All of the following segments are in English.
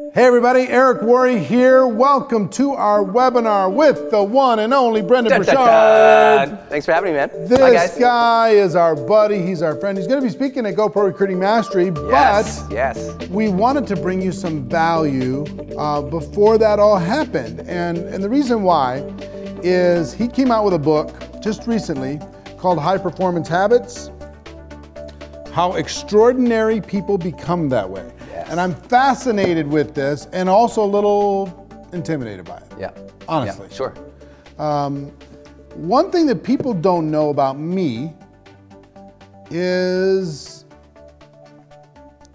Hey everybody, Eric Worre here. Welcome to our webinar with the one and only Brendon Burchard. Thanks for having me, man. This guy is our buddy, he's our friend. He's going to be speaking at GoPro Recruiting Mastery, but we wanted to bring you some value before that all happened. And the reason why is he came out with a book just recently called High Performance Habits, How Extraordinary People Become That Way. And I'm fascinated with this and also a little intimidated by it. Yeah. Honestly. Yeah, sure. One thing that people don't know about me is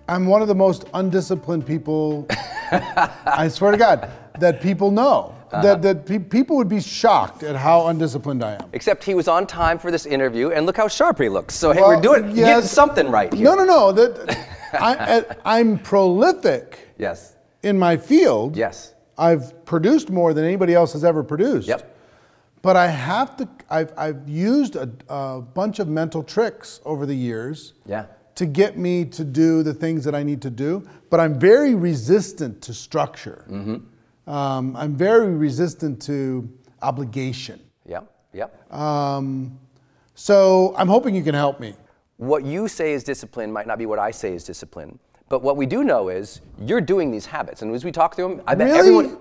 I'm one of the most undisciplined people, I swear to God, that people know. That people would be shocked at how undisciplined I am. Except he was on time for this interview, and look how sharp he looks. So, hey, we're getting something right here. No. I'm prolific. Yes. In my field. Yes. I've produced more than anybody else has ever produced. Yep. But I've used a bunch of mental tricks over the years. Yeah. To get me to do the things that I need to do. But I'm very resistant to structure. Mm-hmm. I'm very resistant to obligation. Yep. Yep. So I'm hoping you can help me. What you say is discipline might not be what I say is discipline. But what we do know is you're doing these habits. And as we talk through them, I bet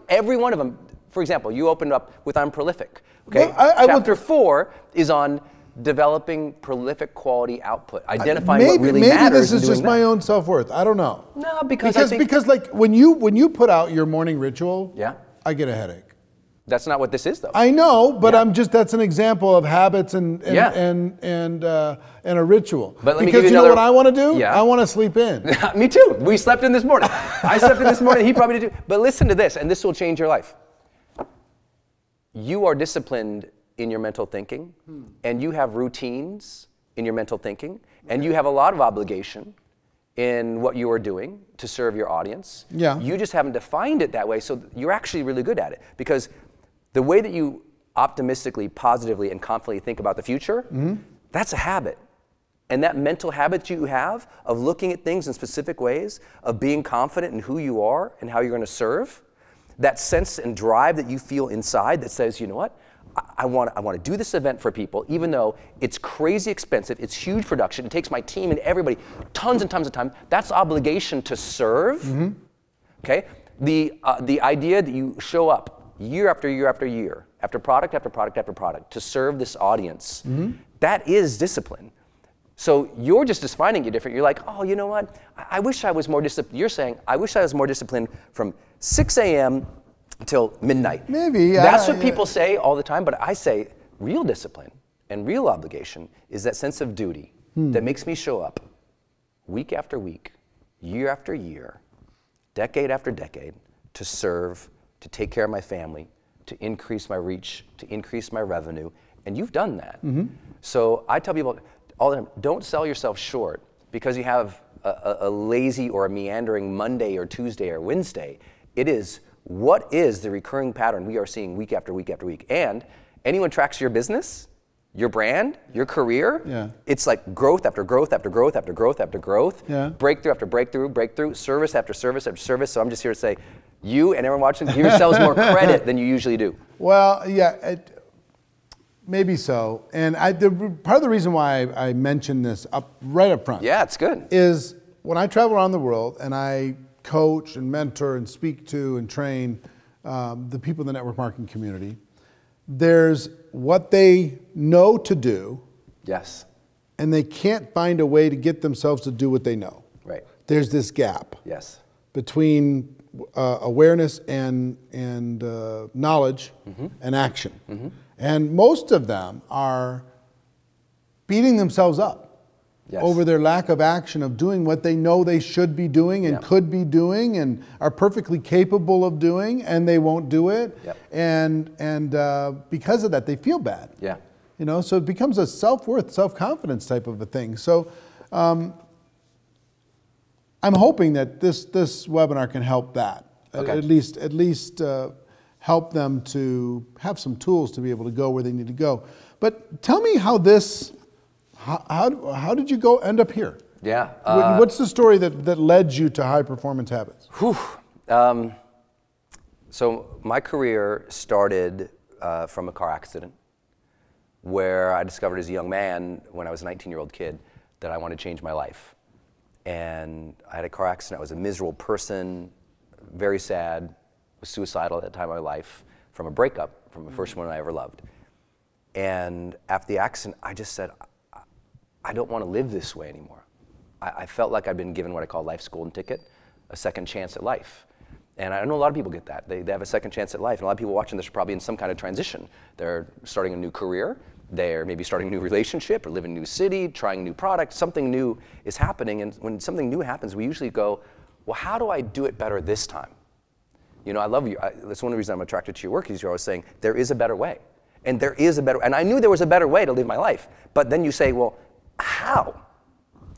every one of them, for example, you opened up with I'm prolific. Okay? Well, Chapter 4 is on developing prolific quality output, identifying what really matters. Maybe this is just my own self-worth. I don't know. No, because like when you put out your morning ritual, I get a headache. That's not what this is, though. I know, but that's an example of habits and a ritual. But let me because give you know what I want to do? Yeah. I want to sleep in. Me too. We slept in this morning. I slept in this morning. He probably did too. But listen to this, and this will change your life. You are disciplined in your mental thinking, and you have routines in your mental thinking, and you have a lot of obligation in what you are doing to serve your audience. Yeah. You just haven't defined it that way, so you're actually really good at it. Because the way that you optimistically, positively, and confidently think about the future, that's a habit. And that mental habit you have of looking at things in specific ways, of being confident in who you are and how you're going to serve, that sense and drive that you feel inside that says, you know what, I want to do this event for people, even though it's crazy expensive, it's huge production, it takes my team and everybody tons and tons of time. That's obligation to serve. Okay? The idea that you show up year after year after year, after product after product after product, to serve this audience, that is discipline. So you're just defining it different. You're like, oh, you know what? I wish I was more disciplined. You're saying, I wish I was more disciplined from 6 a.m. until midnight. Maybe, yeah. That's what people say all the time, but I say real discipline and real obligation is that sense of duty that makes me show up week after week, year after year, decade after decade, to serve, to take care of my family, to increase my reach, to increase my revenue, and you've done that. So I tell people all the time, don't sell yourself short because you have a lazy or a meandering Monday or Tuesday or Wednesday. It is, what is the recurring pattern we are seeing week after week after week? And anyone tracks your business, your brand, your career, it's like growth after growth after growth after growth after growth, breakthrough after breakthrough, service after service after service. So I'm just here to say, you and everyone watching, give yourselves more credit than you usually do. Well, yeah, maybe so. And part of the reason why I mentioned this right up front. Yeah, it's good. Is when I travel around the world and I coach and mentor and speak to and train the people in the network marketing community, there's what they know to do. Yes. And they can't find a way to get themselves to do what they know. Right. There's this gap. Yes. Between awareness and knowledge and action. And most of them are beating themselves up over their lack of action of doing what they know they should be doing and could be doing and are perfectly capable of doing, and they won't do it. And because of that, they feel bad. Yeah. You know, so it becomes a self-worth, self-confidence type of a thing. So I'm hoping that this webinar can help that. Okay. At least help them to have some tools to be able to go where they need to go. But tell me how this, how did you end up here? Yeah. What's the story that led you to high performance habits? Whew. So my career started from a car accident where I discovered as a young man, when I was a 19-year-old kid, that I wanted to change my life. And I had a car accident. I was a miserable person, very sad, was suicidal at that time of my life from a breakup from the first woman I ever loved. And after the accident, I just said, I don't want to live this way anymore. I felt like I'd been given what I call life's golden ticket, a second chance at life. And I know a lot of people get that. They have a second chance at life. And a lot of people watching this are probably in some kind of transition. They're starting a new career. They're maybe starting a new relationship or living in a new city, trying a new product. Something new is happening. And when something new happens, we usually go, well, how do I do it better this time? You know, I love you. That's one of the reasons I'm attracted to your work is you're always saying, there is a better way. And there is a better, and I knew there was a better way to live my life. But then you say, well, how?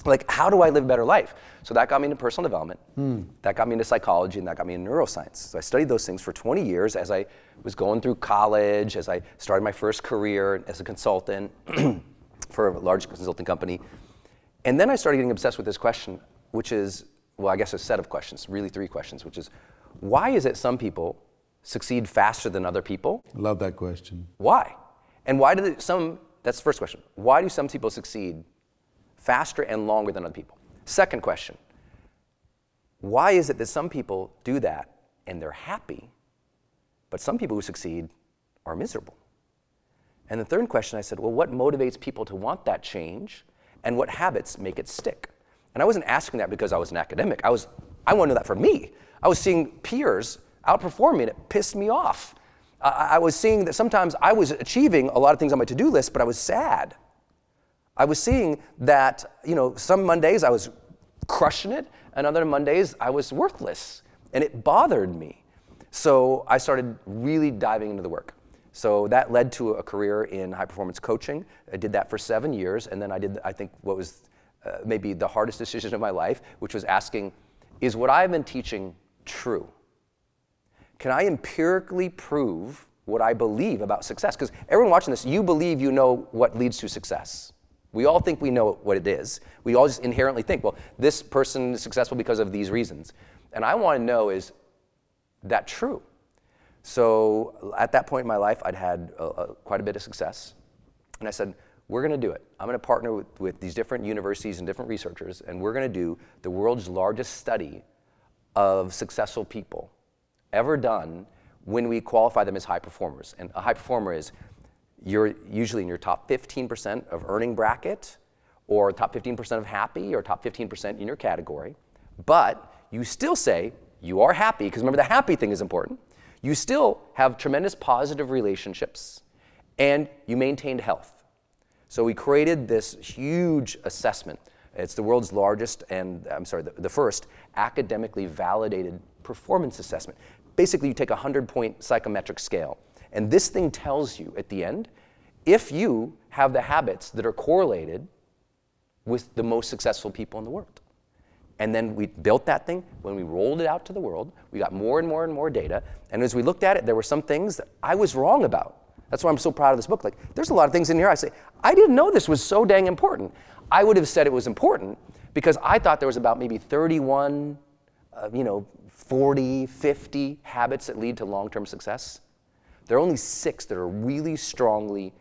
Like, how do I live a better life? So that got me into personal development. That got me into psychology, and that got me into neuroscience. So I studied those things for 20 years as I was going through college, as I started my first career as a consultant for a large consulting company. And then I started getting obsessed with this question, which is, well, I guess a set of questions, really 3 questions, which is, why is it some people succeed faster than other people? Love that question. Why? And why do some, that's the first question, why do some people succeed faster and longer than other people? Second question, why is it that some people do that and they're happy, but some people who succeed are miserable? And the third question, I said, well, what motivates people to want that change, and what habits make it stick? And I wasn't asking that because I was an academic. I wanted to know that for me. I was seeing peers outperform me, and it pissed me off. I was seeing that sometimes I was achieving a lot of things on my to-do list, but I was sad. I was seeing that, you know, some Mondays I was crushing it, and other Mondays I was worthless, and it bothered me. So I started really diving into the work. So that led to a career in high-performance coaching. I did that for 7 years, and then I did, I think, what was maybe the hardest decision of my life, which was asking, is what I've been teaching true? Can I empirically prove what I believe about success? Because everyone watching this, you believe you know what leads to success. We all think we know what it is. We all just inherently think, well, this person is successful because of these reasons. And I want to know, is that true? So at that point in my life, I'd had quite a bit of success. And I said, we're going to do it. I'm going to partner with these different universities and different researchers, and we're going to do the world's largest study of successful people ever done when we qualify them as high performers. And a high performer is, you're usually in your top 15% of earning bracket, or top 15% of happy, or top 15% in your category. But you still say you are happy, because remember the happy thing is important. You still have tremendous positive relationships, and you maintained health. So we created this huge assessment. It's the world's largest and, the first academically validated performance assessment. Basically, you take a 100-point psychometric scale. And this thing tells you at the end if you have the habits that are correlated with the most successful people in the world. And then we built that thing. When we rolled it out to the world, we got more and more and more data. And as we looked at it, there were some things that I was wrong about. That's why I'm so proud of this book. Like, there's a lot of things in here I say, I didn't know this was so dang important. I would have said it was important because I thought there was about maybe 31, 40, 50 habits that lead to long-term success. There are only 6 that are really strongly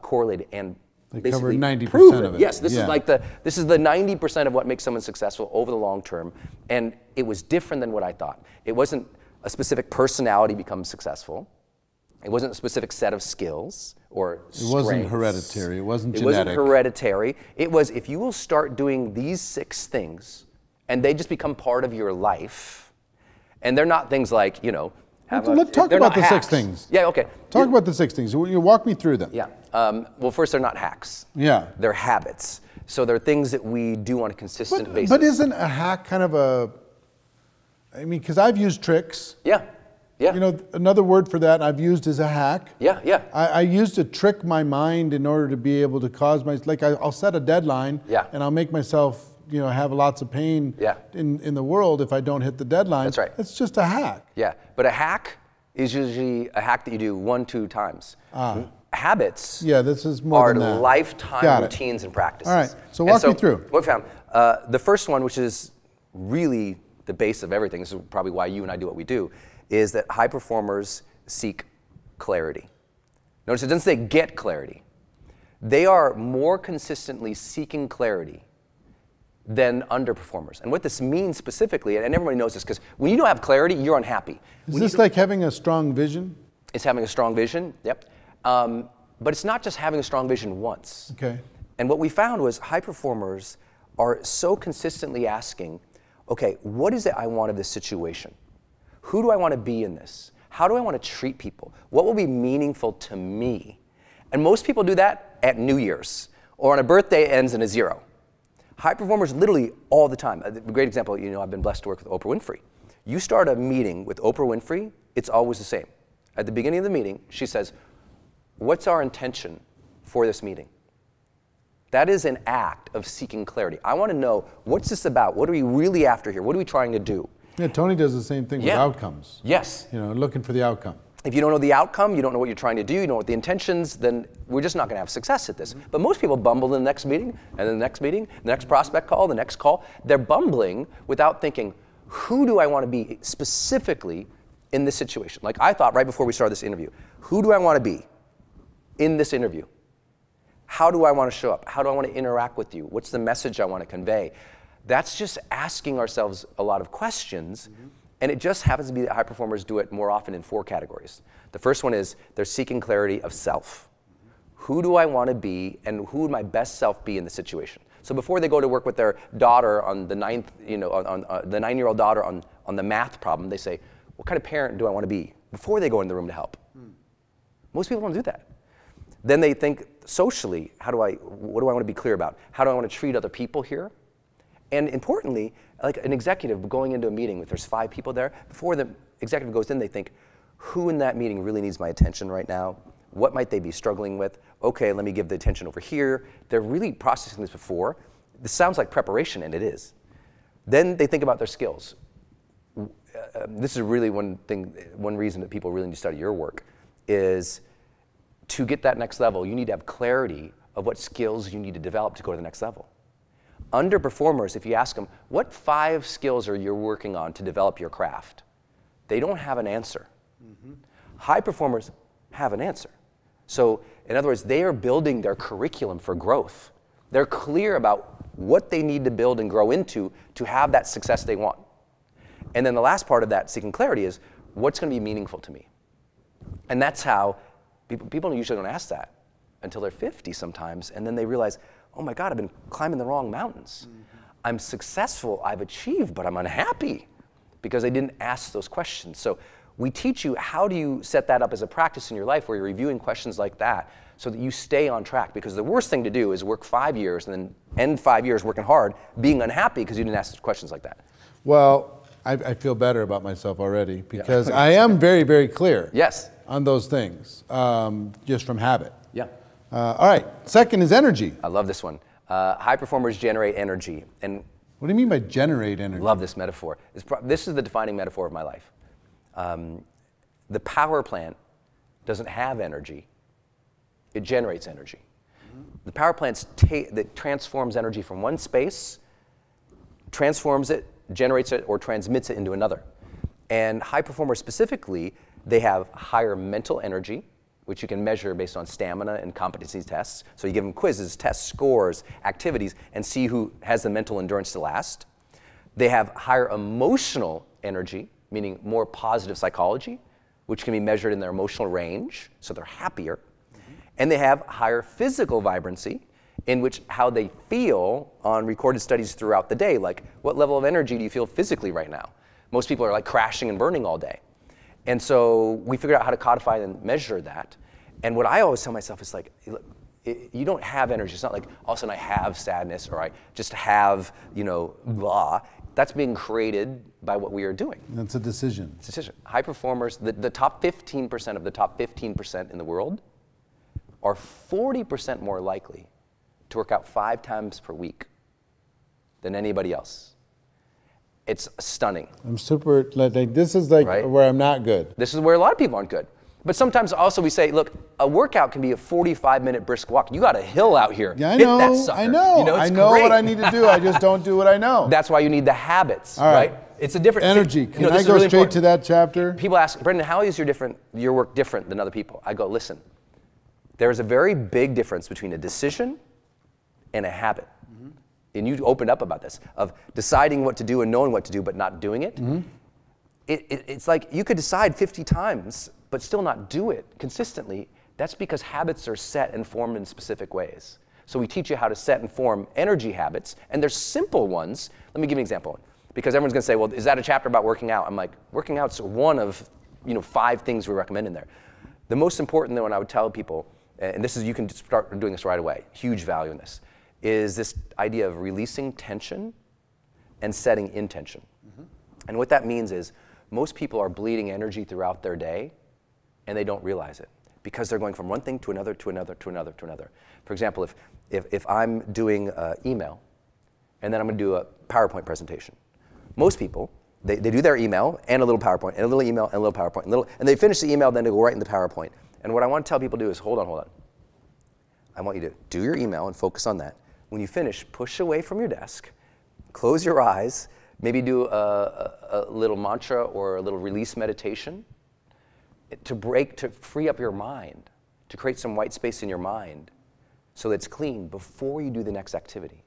correlated and they cover 90% proven. of it. Yes, this is the 90% of what makes someone successful over the long term. And it was different than what I thought. It wasn't a specific personality becomes successful. It wasn't a specific set of skills or strengths. It wasn't hereditary. It wasn't genetic. It wasn't hereditary. It was, if you will start doing these 6 things and they just become part of your life, and they're not things like, let's talk about the 6 things. Yeah, okay. Talk about the 6 things. You walk me through them. Yeah. Well, first, they're not hacks. Yeah. They're habits. So they're things that we do on a consistent basis. But isn't a hack kind of because I've used tricks. Yeah. Yeah. Another word for that I've used is a hack. Yeah, yeah. I used to trick my mind in order to be able to cause I'll set a deadline. Yeah. And I'll make myself, have lots of pain. Yeah. in the world if I don't hit the deadline. That's right. It's just a hack. Yeah, but a hack is usually a hack that you do 1-2 times. Habits this is more than that. Lifetime routines and practices. All right, so walk me through. What we found, the first one, which is really the base of everything, this is probably why you and I do what we do, is that high performers seek clarity. Notice it doesn't say get clarity. They are more consistently seeking clarity than underperformers. And what this means specifically, and everybody knows this, because when you don't have clarity, you're unhappy. Is this like having a strong vision? It's having a strong vision, yep. But it's not just having a strong vision once. Okay. And what we found was high performers are so consistently asking, okay, what is it I want of this situation? Who do I want to be in this? How do I want to treat people? What will be meaningful to me? And most people do that at New Year's or on a birthday that ends in a 0. High performers literally all the time. A great example, you know, I've been blessed to work with Oprah Winfrey. You start a meeting with Oprah Winfrey, it's always the same. At the beginning of the meeting, she says, what's our intention for this meeting? That is an act of seeking clarity. I want to know, what's this about? What are we really after here? What are we trying to do? Yeah, Tony does the same thing with outcomes. Yes. You know, looking for the outcome. If you don't know the outcome, you don't know what you're trying to do, you don't know what the intentions, then we're just not going to have success at this. But most people bumble in the next meeting, and then the next meeting, the next prospect call, the next call. They're bumbling without thinking, who do I want to be specifically in this situation? Like I thought right before we started this interview, who do I want to be in this interview? How do I want to show up? How do I want to interact with you? What's the message I want to convey? That's just asking ourselves a lot of questions. And it just happens to be that high performers do it more often in 4 categories. The first one is they're seeking clarity of self. Who do I want to be, and who would my best self be in the situation? So before they go to work with their daughter on the 9-year-old daughter on the math problem, they say, what kind of parent do I want to be before they go in the room to help? Most people don't do that. Then they think socially, what do I want to be clear about? How do I want to treat other people here? And importantly, like an executive going into a meeting, if there's 5 people there, before the executive goes in, they think, who in that meeting really needs my attention right now? What might they be struggling with? Okay, let me give the attention over here. They're really processing this before. This sounds like preparation, and it is. Then they think about their skills. This is really one reason that people really need to study your work, is to get that next level, you need to have clarity of what skills you need to develop to go to the next level. Underperformers, if you ask them, what 5 skills are you working on to develop your craft? They don't have an answer. High performers have an answer. So, in other words, they are building their curriculum for growth. They're clear about what they need to build and grow into to have that success they want. And then the last part of that seeking clarity is, what's going to be meaningful to me? And that's how people usually don't ask that until they're 50 sometimes, and then they realize, oh my God, I've been climbing the wrong mountains. I'm successful, I've achieved, but I'm unhappy because I didn't ask those questions. So we teach you how do you set that up as a practice in your life where you're reviewing questions like that so that you stay on track, because the worst thing to do is work 5 years and then end 5 years working hard, being unhappy because you didn't ask questions like that. Well, I feel better about myself already because I am very, very clear on those things, just from habit. All right, second is energy. I love this one. High performers generate energy. And what do you mean by generate energy? Love this metaphor. This is the defining metaphor of my life. The power plant doesn't have energy. It generates energy. The power plant that transforms energy from one space, transforms it, generates it, or transmits it into another. And high performers specifically, they have higher mental energy, which you can measure based on stamina and competency tests. So you give them quizzes, tests, scores, activities, and see who has the mental endurance to last. They have higher emotional energy, meaning more positive psychology, which can be measured in their emotional range, so they're happier. And they have higher physical vibrancy, in which how they feel on recorded studies throughout the day, like what level of energy do you feel physically right now? Most people are like crashing and burning all day. And so we figured out how to codify and measure that. And what I always tell myself is like, you don't have energy. It's not like all of a sudden I have sadness or I just have, blah. That's being created by what we are doing. That's a decision. It's a decision. High performers, the top 15% of the top 15% in the world are 40% more likely to work out 5 times per week than anybody else. It's stunning. I'm super, this is like where I'm not good. This is where a lot of people aren't good. But sometimes also we say, look, a workout can be a 45-minute brisk walk. You got a hill out here. Yeah, I know. Hit that sucker. I know. I know what I need to do. I just don't do what I know. That's why you need the habits, right? It's a different energy. Can I go really straight to that chapter? People ask, Brendon, how is your work different than other people? I go, listen, there's a very big difference between a decision and a habit. And you opened up about this, of deciding what to do and knowing what to do but not doing it. It's like you could decide 50 times but still not do it consistently. That's because habits are set and formed in specific ways. So we teach you how to set and form energy habits, and there's simple ones. Let me give you an example, because everyone's going to say, well, is that a chapter about working out? I'm like, working out's one of 5 things we recommend in there. The most important one I would tell people, and this is, you can start doing this right away, huge value in this, is this idea of releasing tension and setting intention. And what that means is most people are bleeding energy throughout their day and they don't realize it because they're going from one thing to another, to another, to another, to another. For example, if I'm doing email and then I'm going to do a PowerPoint presentation, most people, they do their email and a little PowerPoint and a little email and a little PowerPoint and they finish the email, then they go right in the PowerPoint. And what I want to tell people to do is hold on. I want you to do your email and focus on that. When you finish, push away from your desk, close your eyes, maybe do a little mantra or a little release meditation to free up your mind, to create some white space in your mind so that it's clean before you do the next activity.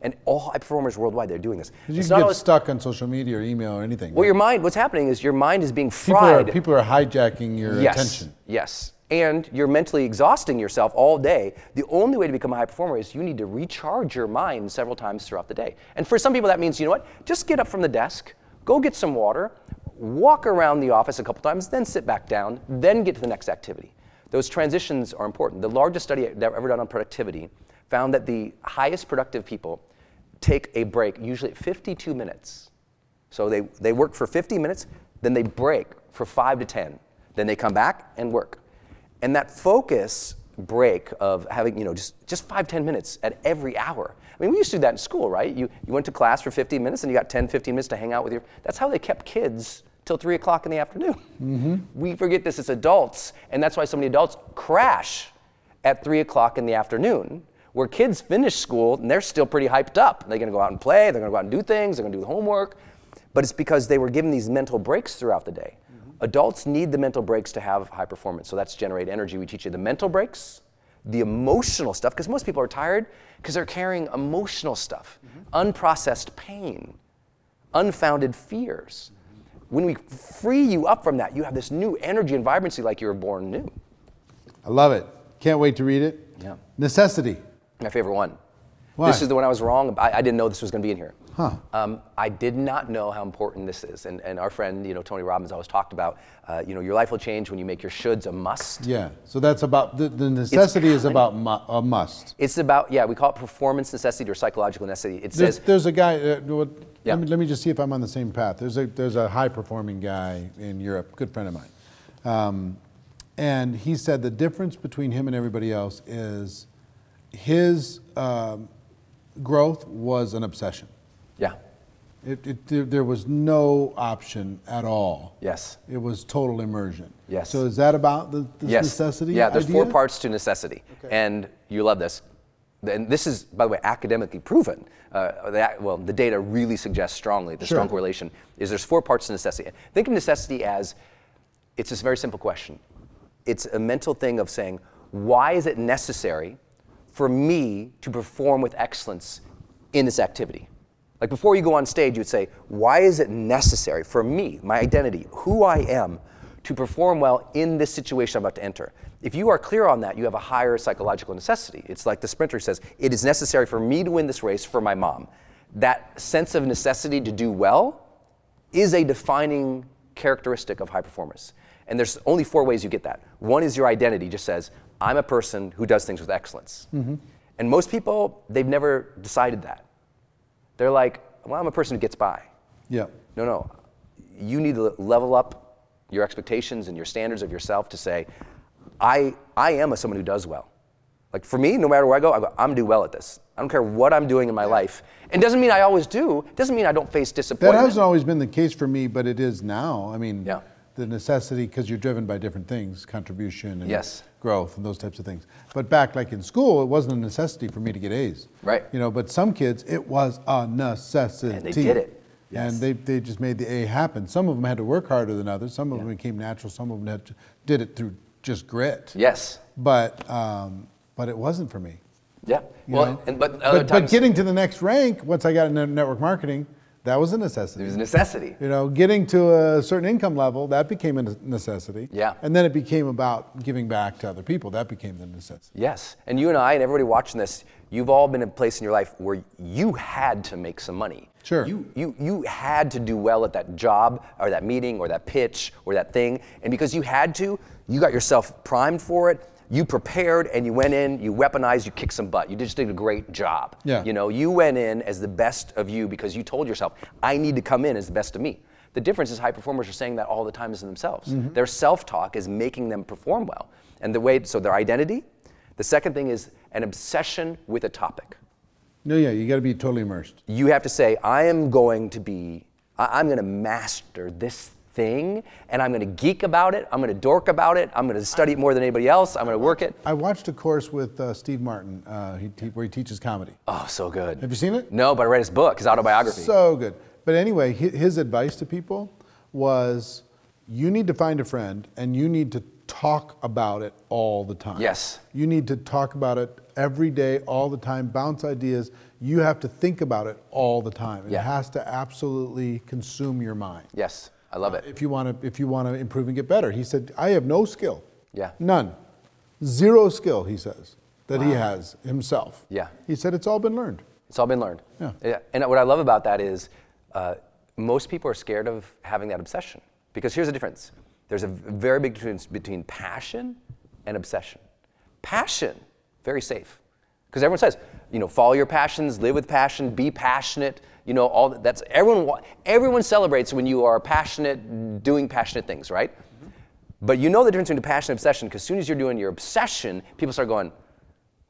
And all high performers worldwide, they're doing this. You can get stuck on social media or email or anything. Well, right? What's happening is your mind is being fried. People are hijacking your attention. Yes. And you're mentally exhausting yourself all day. The only way to become a high performer is you need to recharge your mind several times throughout the day. And for some people that means, you know what, just get up from the desk, go get some water, walk around the office a couple times, then sit back down, then get to the next activity. Those transitions are important. The largest study ever done on productivity found that the highest productive people take a break, usually at 52 minutes. So they work for 50 minutes, then they break for 5 to 10. Then they come back and work. And that focus break of having, just 5-10 minutes at every hour. I mean, we used to do that in school, right? You went to class for 15 minutes and you got 10-15 minutes to hang out with that's how they kept kids till 3 o'clock in the afternoon. We forget this as adults, and that's why so many adults crash at 3 o'clock in the afternoon, where kids finish school and they're still pretty hyped up. They're gonna go out and play, they're gonna go out and do things, they're gonna do the homework, but it's because they were given these mental breaks throughout the day. Adults need the mental breaks to have high performance, so that's generate energy. We teach you the mental breaks, the emotional stuff, because most people are tired because they're carrying emotional stuff, unprocessed pain, unfounded fears. When we free you up from that, you have this new energy and vibrancy like you were born new. I love it. Can't wait to read it. Yeah. Necessity. My favorite one. Why? This is the one I was wrong. I didn't know this was going to be in here. Huh. I did not know how important this is. And our friend, Tony Robbins always talked about, your life will change when you make your shoulds a must. Yeah. So that's about, the necessity is about a must. It's about, we call it performance necessity or psychological necessity. There's a guy, let me just see if I'm on the same path. There's a high performing guy in Europe, good friend of mine. And he said the difference between him and everybody else is his growth was an obsession. Yeah. There was no option at all. Yes. It was total immersion. Yes. So is that about the necessity? Yeah, there's idea? 4 parts to necessity. Okay. And you love this. And this is, by the way, academically proven. The data really suggests strongly, the strong correlation is there's 4 parts to necessity. Think of necessity as, it's this very simple question. It's a mental thing of saying, why is it necessary for me to perform with excellence in this activity? Like before you go on stage, you would say, why is it necessary for me, my identity, who I am, to perform well in this situation I'm about to enter? If you are clear on that, you have a higher psychological necessity. It's like the sprinter says, it is necessary for me to win this race for my mom. That sense of necessity to do well is a defining characteristic of high performers. And there's only 4 ways you get that. One is your identity just says, I'm a person who does things with excellence. And most people, they've never decided that. They're like, well, I'm a person who gets by. Yeah. No. You need to level up your expectations and your standards of yourself to say, I am someone who does well. Like for me, no matter where I go, I'm gonna do well at this. I don't care what I'm doing in my life. It doesn't mean I always do. It doesn't mean I don't face disappointment. That hasn't always been the case for me, but it is now. I mean, the necessity, because you're driven by different things, contribution and growth and those types of things. But back like in school, it wasn't a necessity for me to get A's. Right. But some kids, it was a necessity. And they did it. And they just made the A happen. Some of them had to work harder than others. Some of them came natural. Some of them did it through just grit. Yes. But it wasn't for me. Yeah. Well, but getting to the next rank, once I got into network marketing, that was a necessity. It was a necessity. You know, getting to a certain income level, that became a necessity. Yeah. And then it became about giving back to other people. That became the necessity. Yes. And you and I and everybody watching this, you've all been in a place in your life where you had to make some money. Sure. You had to do well at that job or that meeting or that pitch or that thing. And because you had to, you got yourself primed for it. You prepared and you went in, you weaponized, you kicked some butt. You just did a great job. Yeah. You know, you went in as the best of you because you told yourself, I need to come in as the best of me. The difference is high performers are saying that all the time is themselves. Mm-hmm. Their self-talk is making them perform well. And so their identity. The second thing is an obsession with a topic. No, yeah, you got to be totally immersed. You have to say, I'm going to master this thing, and I'm going to geek about it, I'm going to dork about it, I'm going to study it more than anybody else, I'm going to work it. I watched a course with Steve Martin where he teaches comedy. Oh, so good. Have you seen it? No, but I read his book, his autobiography. So good. But anyway, his advice to people was, you need to find a friend and you need to talk about it all the time. Yes. You need to talk about it every day, all the time, bounce ideas. You have to think about it all the time. It has to absolutely consume your mind. Yes. I love it. If you want to improve and get better. He said, I have no skill. Yeah. None. Zero skill, he says, that he has himself. Yeah. He said it's all been learned. It's all been learned. Yeah. And what I love about that is most people are scared of having that obsession. Because here's the difference. There's a very big difference between passion and obsession. Passion, very safe. Because everyone says, follow your passions, live with passion, be passionate. All that's everyone celebrates when you are passionate, doing passionate things, right? Mm-hmm. But you know the difference between passion and obsession, because as soon as you're doing your obsession, people start going,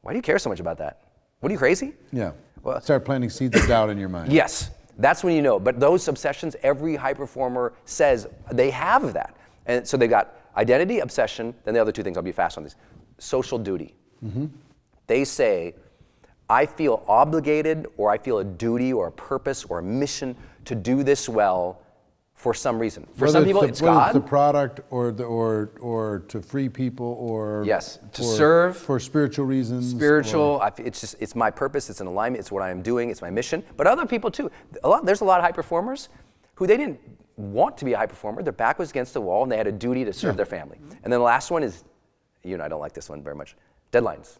why do you care so much about that? What, are you crazy? Yeah. Well, start planting seeds of doubt in your mind. Yes. That's when you know. But those obsessions, every high performer says they have that. And so they got identity, obsession, then the other two things, I'll be fast on these. Social duty. Mm-hmm. They say, I feel obligated, or I feel a duty or a purpose or a mission to do this well for some reason. For some people, it's God. Whether it's the product or to free people or to serve for spiritual reasons. It's my purpose. It's an alignment. It's what I am doing. It's my mission. But other people too. There's a lot of high performers who they didn't want to be a high performer. Their back was against the wall and they had a duty to serve their family. And then the last one is, I don't like this one very much. Deadlines.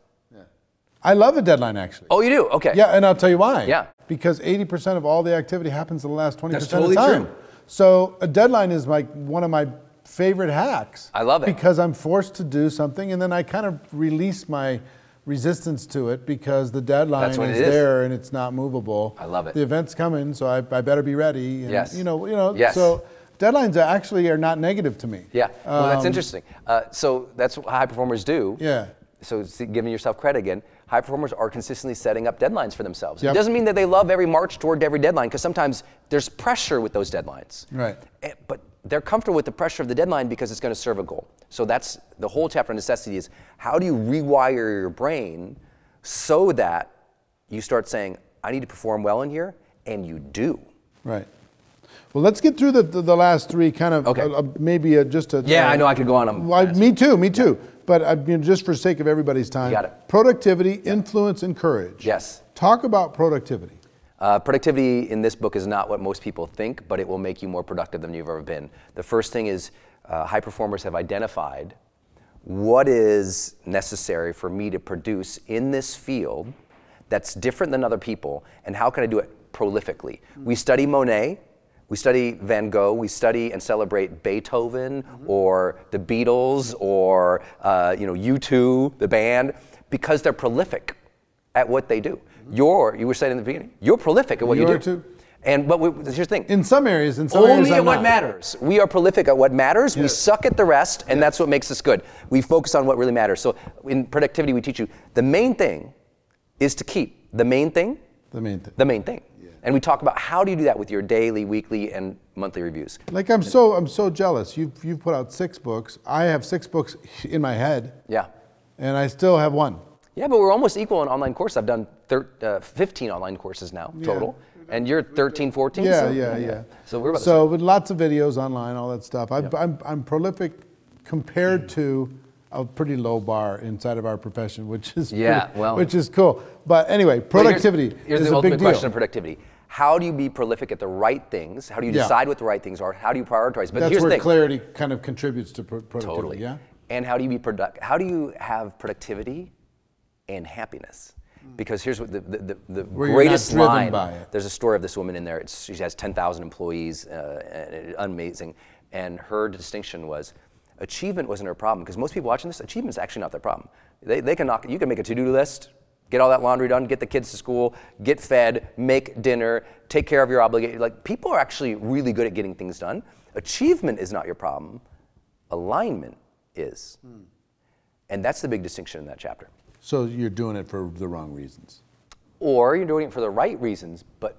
I love a deadline, actually. Oh, you do? Okay. Yeah, and I'll tell you why. Yeah. Because 80% of all the activity happens in the last 20% That's totally of the time. True. So a deadline is like one of my favorite hacks. I love it. Because I'm forced to do something, and then I kind of release my resistance to it because the deadline is there and it's not movable. I love it. The event's coming, so I better be ready. And, yes. Yes. So deadlines actually are not negative to me. Yeah. Well, that's interesting. So that's what high performers do. Yeah. So giving yourself credit again, high performers are consistently setting up deadlines for themselves. Yep. It doesn't mean that they love every march toward every deadline, because sometimes there's pressure with those deadlines. Right. But they're comfortable with the pressure of the deadline because it's going to serve a goal. So that's the whole chapter on necessity is how do you rewire your brain so that you start saying, I need to perform well in here, and you do. Right. Well, let's get through the last three kind of maybe just a... Yeah, I know I could go on them. Me too. But just for sake of everybody's time, you got it. Productivity, influence, and courage. Yes. Talk about productivity. Productivity in this book is not what most people think, but it will make you more productive than you've ever been. The first thing is high performers have identified what is necessary for me to produce in this field that's different than other people, and how can I do it prolifically. We study Monet. We study Van Gogh, we study and celebrate Beethoven or the Beatles or U2, the band, because they're prolific at what they do. You were saying in the beginning, you're prolific at what you do. Too. But here's the thing. In some areas, only at what matters. We are prolific at what matters. Yes. We suck at the rest, and that's what makes us good. We focus on what really matters. So in productivity, we teach you the main thing is to keep the main thing. The main thing. And we talk about how do you do that with your daily, weekly, and monthly reviews. Like I'm so jealous. You've put out 6 books. I have 6 books in my head. Yeah. And I still have 1. Yeah, but we're almost equal in online courses. I've done 15 online courses now total. And you're 13, 14? Yeah. So we're about so with lots of videos online, all that stuff. I'm prolific compared to a pretty low bar inside of our profession, which is which is cool. But anyway, productivity here's is the a big ultimate deal. question of productivity. How do you be prolific at the right things? How do you decide what the right things are? How do you prioritize? But that's here's where the thing. clarity kind of contributes to productivity. Totally. Yeah. And how do you be how do you have productivity and happiness? Because here's what the greatest line. There's a story of this woman in there. She has 10,000 employees, amazing. And her distinction was, achievement wasn't her problem. Because most people watching this, achievement is actually not their problem. They can you can make a to-do list, get all that laundry done, get the kids to school, get fed, make dinner, take care of your obligation. Like, people are actually really good at getting things done. Achievement is not your problem. Alignment is. And that's the big distinction in that chapter. So you're doing it for the wrong reasons. Or you're doing it for the right reasons, but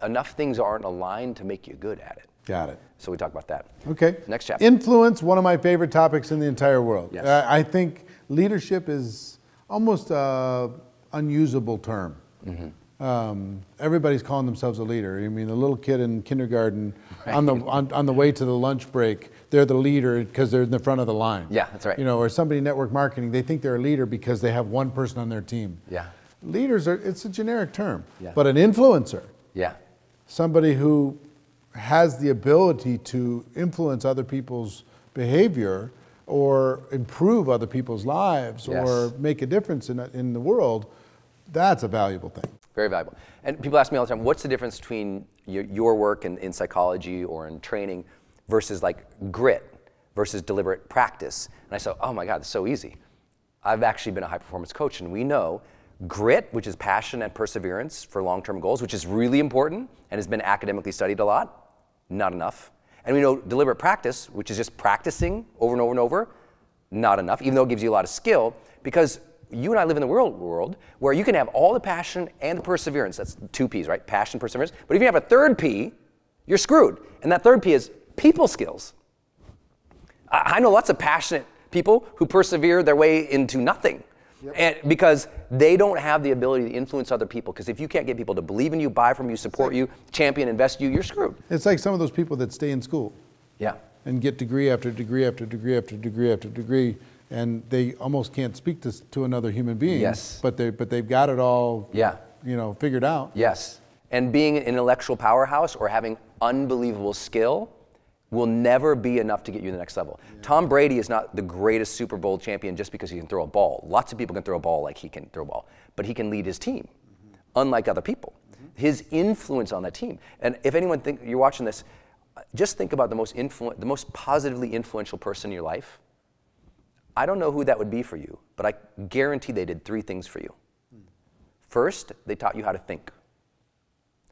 enough things aren't aligned to make you good at it. Got it. So we talk about that. Okay. Next chapter. Influence, one of my favorite topics in the entire world. Yes. I think leadership is almost an unusable term. Everybody's calling themselves a leader. I mean, the little kid in kindergarten on the way to the lunch break, they're the leader because they're in the front of the line. Yeah, that's right. You know, or somebody in network marketing, they think they're a leader because they have one person on their team. Yeah. Leaders it's a generic term. Yeah. But an influencer, Yeah. somebody who has the ability to influence other people's behavior or improve other people's lives or make a difference in the world, that's a valuable thing. Very valuable. And people ask me all the time, what's the difference between your work in psychology or in training versus like grit versus deliberate practice? And I say, oh my God, it's so easy. I've actually been a high performance coach, and we know grit, which is passion and perseverance for long-term goals, which is really important and has been academically studied a lot, not enough. And we know deliberate practice, which is just practicing over and over and over, not enough, even though it gives you a lot of skill, because you and I live in the world where you can have all the passion and the perseverance. That's 2 P's, right? Passion, perseverance. But if you have a 3rd P, you're screwed. And that 3rd P is people skills. I know lots of passionate people who persevere their way into nothing. And because they don't have the ability to influence other people. Because if you can't get people to believe in you, buy from you, support you, champion, invest in you, you're screwed. It's like some of those people that stay in school. Yeah. And get degree after degree after degree after degree after degree, and they almost can't speak to another human being. Yes. But they've got it all. Figured out. Yes. And being an intellectual powerhouse or having unbelievable skill will never be enough to get you to the next level. Tom Brady is not the greatest Super Bowl champion just because he can throw a ball. Lots of people can throw a ball like he can throw a ball, but he can lead his team, unlike other people. His influence on that team. And if anyone you're watching this, just think about the most positively influential person in your life. I don't know who that would be for you, but I guarantee they did 3 things for you. First, they taught you how to think.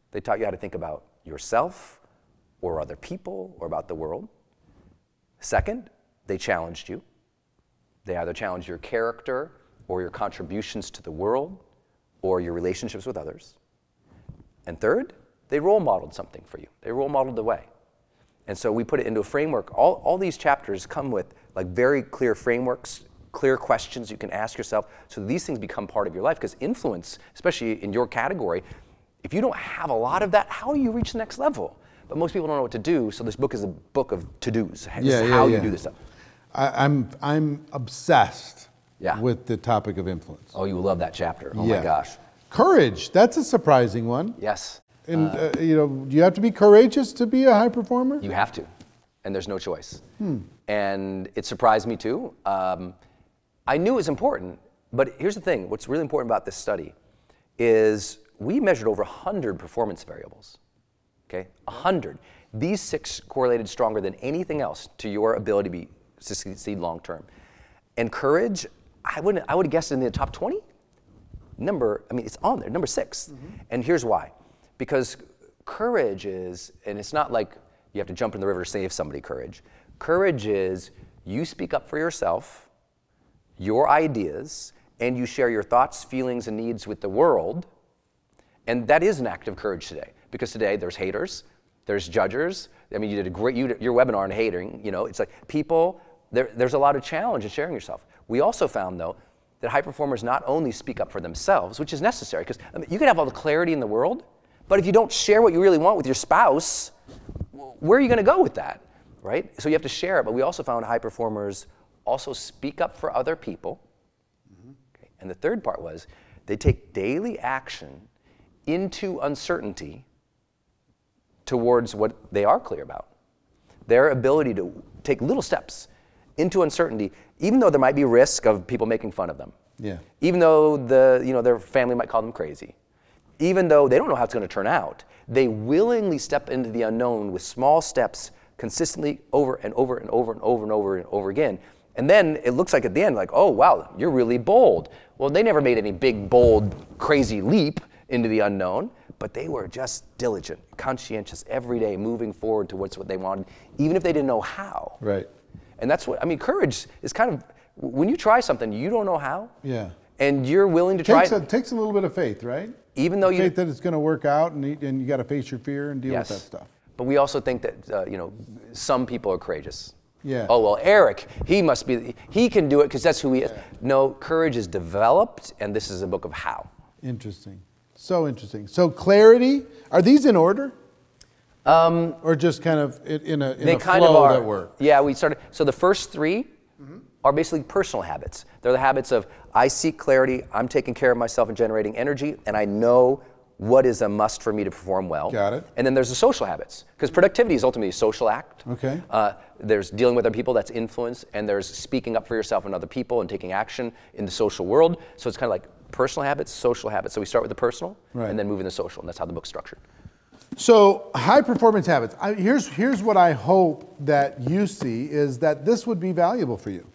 They taught you how to think about yourself or other people or about the world. Second, they challenged you. They either challenged your character or your contributions to the world or your relationships with others. And third, they role modeled something for you. They role modeled the way. And so we put it into a framework. All these chapters come with like very clear frameworks, clear questions you can ask yourself, so these things become part of your life. Because influence, especially in your category, if you don't have a lot of that, how do you reach the next level? But most people don't know what to do, so this book is a book of to-dos. This is how you do this stuff. I'm obsessed with the topic of influence. Oh, you love that chapter. Oh my gosh. Courage, that's a surprising one. Yes. And do you have to be courageous to be a high performer? You have to, and there's no choice. And it surprised me too. I knew it was important, but here's the thing. What's really important about this study is we measured over 100 performance variables. Okay, 100. These 6 correlated stronger than anything else to your ability to succeed long term. And courage, I would have guessed in the top 20. It's on there, number 6. And here's why. Because courage is, and it's not like you have to jump in the river to save somebody, courage. Courage is you speak up for yourself, your ideas, and you share your thoughts, feelings, and needs with the world. And that is an act of courage today. Because today there's haters, there's judgers. I mean, you did your webinar on hating. It's like people, there's a lot of challenge in sharing yourself. We also found, though, that high performers not only speak up for themselves, which is necessary, because you can have all the clarity in the world, But if you don't share what you really want with your spouse, where are you going to go with that, right? So you have to share it. But we also found high performers also speak up for other people. Okay. And the third part was they take daily action into uncertainty towards what they are clear about. Their ability to take little steps into uncertainty, even though there might be risk of people making fun of them. Yeah. Even though their family might call them crazy. Even though they don't know how it's going to turn out, they willingly step into the unknown with small steps consistently over and over and over and over and over and over again. And then it looks like at the end, like, oh, wow, you're really bold. Well, they never made any big, bold, crazy leap into the unknown, but they were just diligent, conscientious, every day, moving forward towards what they wanted, even if they didn't know how. Right. And that's what, I mean, courage is kind of, when you try something, you don't know how. Yeah. And you're willing to try it. It takes a little bit of faith, right? Even though faith that it's going to work out, and you got to face your fear and deal with that stuff. But we also think that, some people are courageous. Yeah. Oh, well, Eric, he can do it because that's who he is. No, courage is developed, and this is a book of how. Interesting. So interesting. So clarity, are these in order? Or just kind of in a flow that work? Yeah, we started. So the first three are basically personal habits. They're the habits of, I seek clarity, I'm taking care of myself and generating energy, and I know what is a must for me to perform well. Got it. And then there's the social habits, because productivity is ultimately a social act. Okay. There's dealing with other people, that's influence, and there's speaking up for yourself and other people and taking action in the social world. So it's kind of like personal habits, social habits. So we start with the personal, and then move into social, and that's how the book's structured. So high performance habits. Here's what I hope that you see is that this would be valuable for you.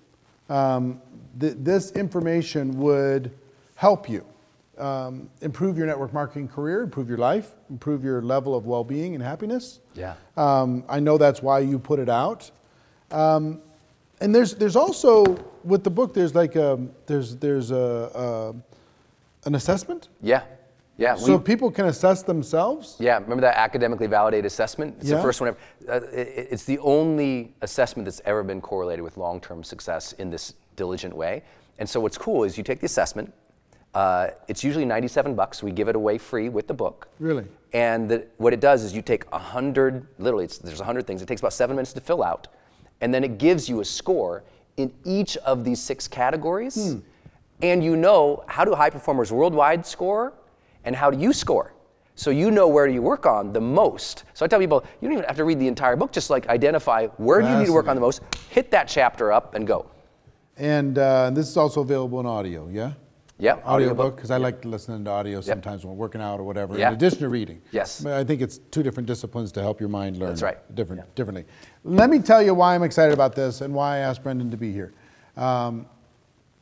This information would help you improve your network marketing career, improve your life, improve your level of well-being and happiness. Yeah. I know that's why you put it out. And there's also with the book there's like there's an assessment. Yeah. Yeah. So people can assess themselves? Yeah, remember that academically validated assessment? It's the first one ever. It's the only assessment that's ever been correlated with long-term success in this diligent way. And so what's cool is you take the assessment. It's usually $97. We give it away free with the book. Really? And what it does is you take 100, literally there's 100 things. It takes about 7 minutes to fill out. And then it gives you a score in each of these 6 categories. And you know, how do high performers worldwide score? And how do you score? So you know where you work on the most. So I tell people, you don't even have to read the entire book, just like identify where do you need to work on the most, hit that chapter up and go. And this is also available in audio, yeah? Yeah, audiobook, because I like listening to audio sometimes when working out or whatever, in addition to reading. Yes. But I think it's 2 different disciplines to help your mind learn differently. Let me tell you why I'm excited about this and why I asked Brendon to be here.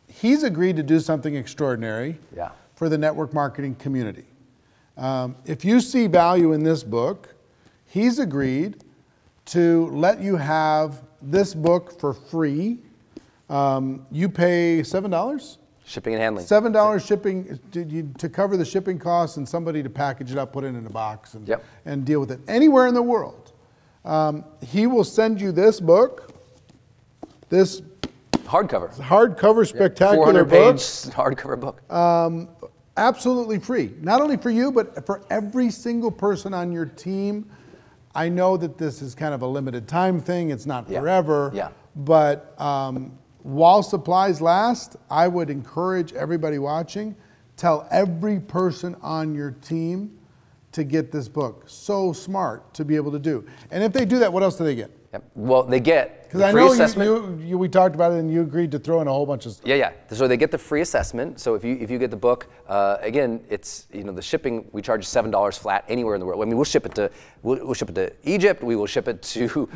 He's agreed to do something extraordinary for the network marketing community. If you see value in this book, he's agreed to let you have this book for free. You pay $7? Shipping and handling. $7 shipping to cover the shipping costs and somebody to package it up, put it in a box and deal with it. Anywhere in the world. He will send you this book, this hardcover spectacular 400-page hardcover book. Absolutely free. Not only for you, but for every single person on your team. I know that this is kind of a limited time thing. It's not forever. But while supplies last, I would encourage everybody watching, tell every person on your team to get this book. So smart to be able to do. And if they do that, what else do they get? Well, they get the free assessment. We talked about it and you agreed to throw in a whole bunch of stuff. Yeah. So they get the free assessment. So if you get the book, again, it's the shipping. We charge $7 flat anywhere in the world. I mean, we'll ship it to Egypt. We will ship it to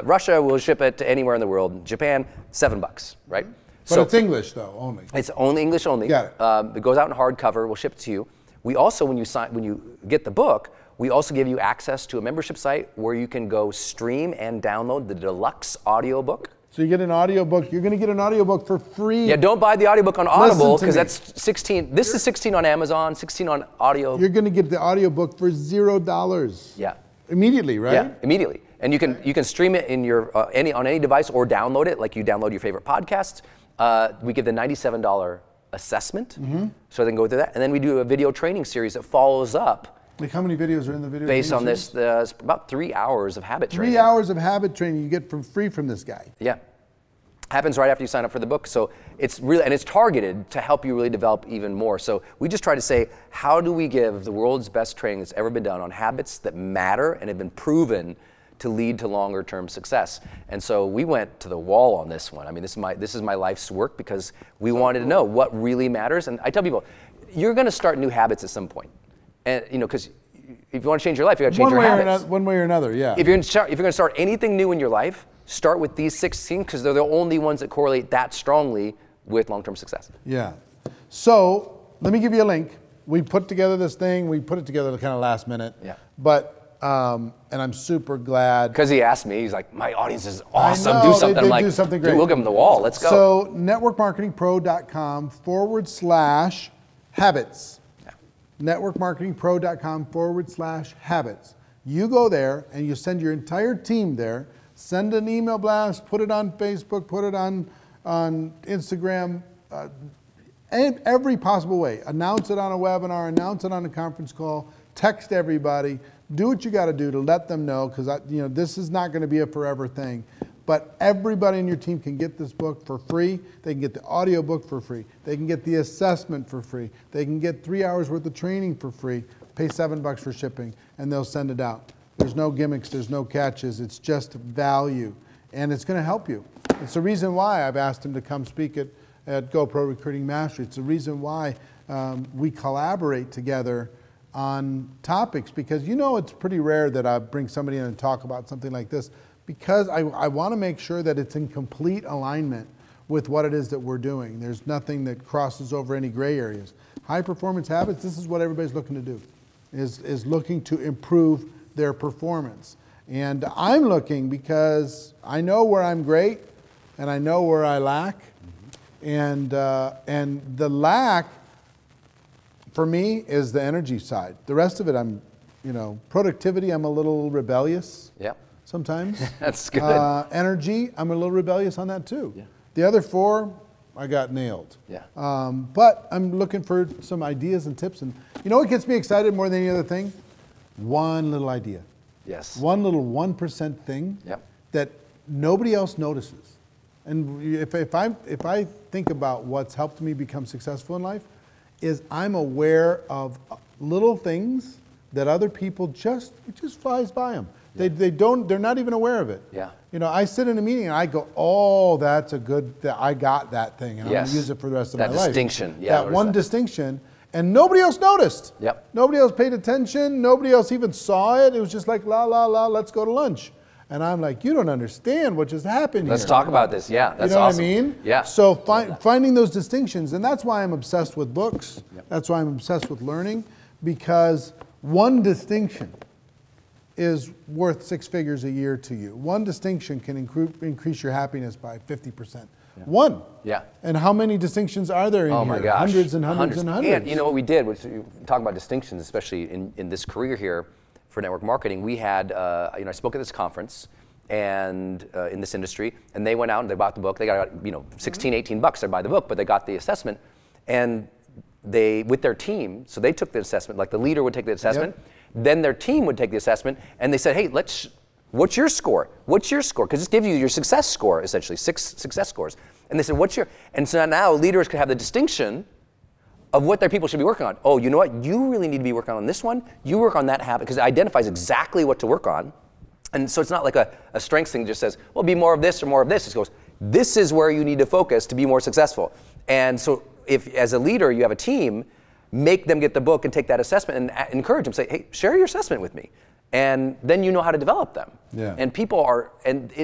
Russia. We'll ship it to anywhere in the world. Japan, $7, right? But it's English though only. It's only English only. Got it. It goes out in hardcover. We'll ship it to you. We also, when you get the book, we also give you access to a membership site where you can go stream and download the deluxe audiobook. So you get an audiobook. You're going to get an audiobook for free. Yeah, don't buy the audiobook on Audible because that's 16. This is 16 on Amazon, 16 on audio. You're going to get the audiobook for $0. Yeah. Immediately, right? Yeah, immediately. And you can stream it in your on any device or download it like you download your favorite podcasts. We give the $97 assessment, so they can go through that, and then we do a video training series that follows up Like how many videos are in the video? Based on this, about 3 hours of habit training. 3 hours of habit training you get for free from this guy. Yeah. Happens right after you sign up for the book. So it's really, and it's targeted to help you really develop even more. So we just try to say, how do we give the world's best training that's ever been done on habits that matter and have been proven to lead to longer term success? And so we went to the wall on this one. I mean, this is my life's work, because we wanted to know what really matters. And I tell people, you're going to start new habits at some point. And because if you want to change your life, you got to change your habits. One way or another, yeah. If you're going to start anything new in your life, start with these 16, because they're the only ones that correlate that strongly with long-term success. Yeah. So let me give you a link. We put together this thing. We put it together kind of last minute. Yeah. But and I'm super glad. Because he asked me, he's like, my audience is awesome. Do something. I'm like, do something great. Dude, we'll give them the wall. Let's go. So networkmarketingpro.com/habits. Yeah. networkmarketingpro.com/habits. You go there and you send your entire team there. Send an email blast, put it on Facebook, put it on Instagram, every possible way. Announce it on a webinar, announce it on a conference call, text everybody, do what you got to do to let them know, because this is not going to be a forever thing. But everybody in your team can get this book for free. They can get the audio book for free. They can get the assessment for free. They can get 3 hours worth of training for free. Pay $7 for shipping, and they'll send it out. There's no gimmicks, there's no catches, it's just value. And it's gonna help you. It's the reason why I've asked him to come speak at GoPro Recruiting Mastery. It's the reason why we collaborate together on topics, because it's pretty rare that I bring somebody in and talk about something like this, because I wanna make sure that it's in complete alignment with what it is that we're doing. There's nothing that crosses over any gray areas. High performance habits, this is what everybody's looking to do, is looking to improve their performance. And I'm looking because I know where I'm great and I know where I lack. And the lack for me is the energy side. The rest of it, productivity, I'm a little rebellious. Yeah. Sometimes. That's good. Energy, I'm a little rebellious on that too. Yeah. The other 4, I got nailed. Yeah. But I'm looking for some ideas and tips. And what gets me excited more than any other thing? One little idea. Yes. One little 1% thing that nobody else notices. And if I think about what's helped me become successful in life, is I'm aware of little things that other people it just flies by them. Yeah. They're not even aware of it. Yeah. I sit in a meeting and I go, oh, that's a good, I got that thing, and I'm going to use it for the rest of my life. That distinction. Yeah. That one distinction. And nobody else noticed. Yep. Nobody else paid attention. Nobody else even saw it. It was just like, la, la, la, let's go to lunch. And I'm like, you don't understand what just happened here. Let's talk about this. Yeah, that's awesome. You know what I mean? Yeah. So finding those distinctions, and that's why I'm obsessed with books. Yep. That's why I'm obsessed with learning, because one distinction is worth 6 figures a year to you. One distinction can increase your happiness by 50%. Yeah. One. Yeah. And how many distinctions are there in here? Oh my gosh. Hundreds and hundreds and hundreds. And what we did was, talk about distinctions, especially in this career here for network marketing. We had, I spoke at this conference and in this industry, and they went out and they bought the book. They got, $16, $18 to buy the book, but they got the assessment, and they, with their team, so they took the assessment, like the leader would take the assessment, then their team would take the assessment, and they said, hey, what's your score? What's your score? Because this gives you your success score, essentially, 6 success scores. And they said, and so now leaders could have the distinction of what their people should be working on. Oh, you know what? You really need to be working on this one. You work on that habit, because it identifies exactly what to work on. And so it's not like a strengths thing that just says, well, be more of this or more of this. It goes, this is where you need to focus to be more successful. And so if, as a leader, you have a team, make them get the book and take that assessment and encourage them. Say, hey, share your assessment with me. And then you know how to develop them. Yeah. And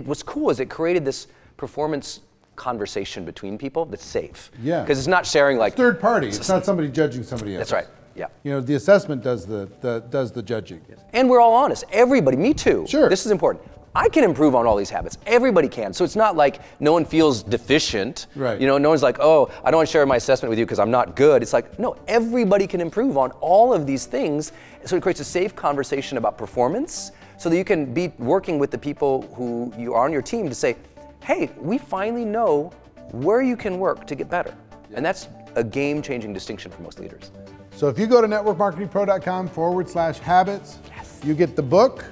what's cool is it created this performance conversation between people that's safe. Yeah. Because it's not sharing like... It's third party. It's not somebody judging somebody else. That's right. Yeah. The assessment does the judging. Yes. And we're all honest. Everybody, me too. Sure. This is important. I can improve on all these habits. Everybody can. So it's not like no one feels deficient. Right. No one's like, oh, I don't want to share my assessment with you because I'm not good. It's like, no, everybody can improve on all of these things. So it creates a safe conversation about performance so that you can be working with the people who you are on your team to say, hey, we finally know where you can work to get better. Yeah. And that's a game-changing distinction for most leaders. So if you go to networkmarketingpro.com/habits, yes. you get the book.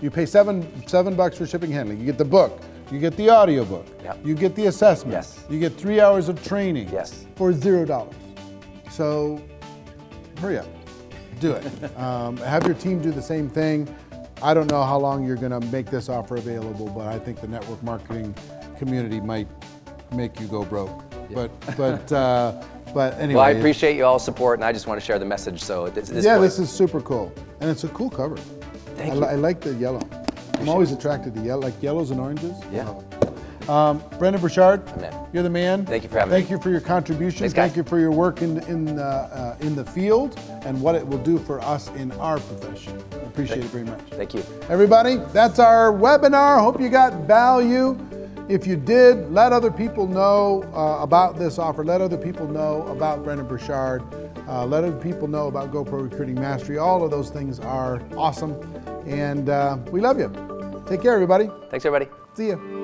You pay $7 for shipping and handling. You get the book. You get the audio book. Yep. You get the assessment. Yes. You get 3 hours of training for $0. So hurry up, do it. Have your team do the same thing. I don't know how long you're going to make this offer available, but I think the network marketing community might make you go broke. Yeah. But anyway. Well, I appreciate you all's support, and I just want to share the message. So this is super cool, and it's a cool cover. Thank you. I like the yellow. I'm always attracted to yellow, like yellows and oranges. Yeah. Brendon Burchard, Amen. You're the man. Thank you for having me. Thank you for your contributions. Thanks, Thank you for your work in the field and what it will do for us in our profession. I appreciate it very much. Thank you. Everybody, that's our webinar. Hope you got value. If you did, let other people know about this offer. Let other people know about Brendon Burchard. Let other people know about GoPro Recruiting Mastery. All of those things are awesome. And we love you. Take care, everybody. Thanks, everybody. See you.